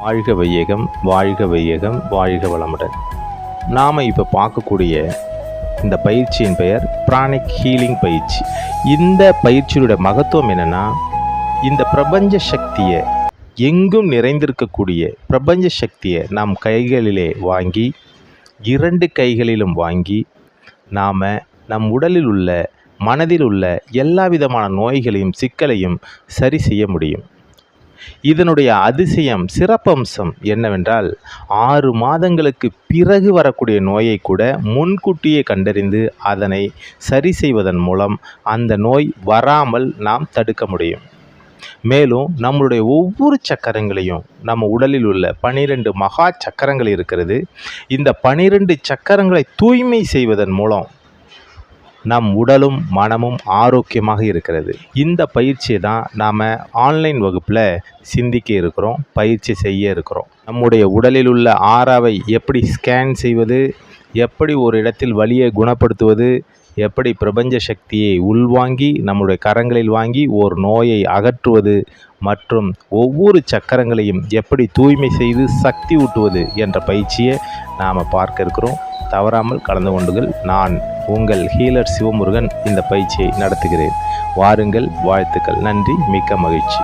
வாழ்க வையகம், வாழ்க வையகம், வாழ்க வளமுடன். நாம் இப்போ பார்க்கக்கூடிய இந்த பயிற்சியின் பெயர் பிராணிக் ஹீலிங் பயிற்சி. இந்த பயிற்சியுடைய மகத்துவம் என்னென்னா, இந்த பிரபஞ்ச சக்தியை, எங்கும் நிறைந்திருக்கக்கூடிய பிரபஞ்ச சக்தியை நம் கைகளிலே வாங்கி, 2 கைகளிலும் வாங்கி, நாம் நம் உடலில் உள்ள, மனதில் உள்ள எல்லா விதமான நோய்களையும் சிக்கலையும் சரி செய்ய முடியும். இதனுடைய அதிசயம், சிறப்பம்சம் என்னவென்றால், 6 மாதங்களுக்கு பிறகு வரக்கூடிய நோயை கூட முன்கூட்டியே கண்டறிந்து அதனை சரி செய்வதன் மூலம் அந்த நோய் வராமல் நாம் தடுக்க முடியும். மேலும் நம்மளுடைய ஒவ்வொரு சக்கரங்களையும், நம்ம உடலில் உள்ள 12 மகா சக்கரங்கள் இருக்கிறது. இந்த 12 சக்கரங்களை தூய்மை செய்வதன் மூலம் நம் உடலும் மனமும் ஆரோக்கியமாக இருக்கிறது. இந்த பயிற்சியை தான் நாம் ஆன்லைன் வகுப்பில் சிந்திக்க இருக்கிறோம், பயிற்சி செய்ய இருக்கிறோம். நம்முடைய உடலில் உள்ள ஆறாவை எப்படி ஸ்கேன் செய்வது, எப்படி ஒரு இடத்தில் வலியை குணப்படுத்துவது, எப்படி பிரபஞ்ச சக்தியை உள்வாங்கி நம்முடைய கரங்களில் வாங்கி ஒரு நோயை அகற்றுவது மற்றும் ஒவ்வொரு சக்கரங்களையும் எப்படி தூய்மை செய்து சக்தி ஊட்டுவது என்ற பயிற்சியை நாம் பார்க்க இருக்கிறோம். தவறாமல் கலந்து கொண்டுகள். நான் உங்கள் ஹீலர் சிவமுருகன் இந்த பயிற்சியை நடத்துகிறேன். வாருங்கள். வாழ்த்துக்கள். நன்றி. மிக்க மகிழ்ச்சி.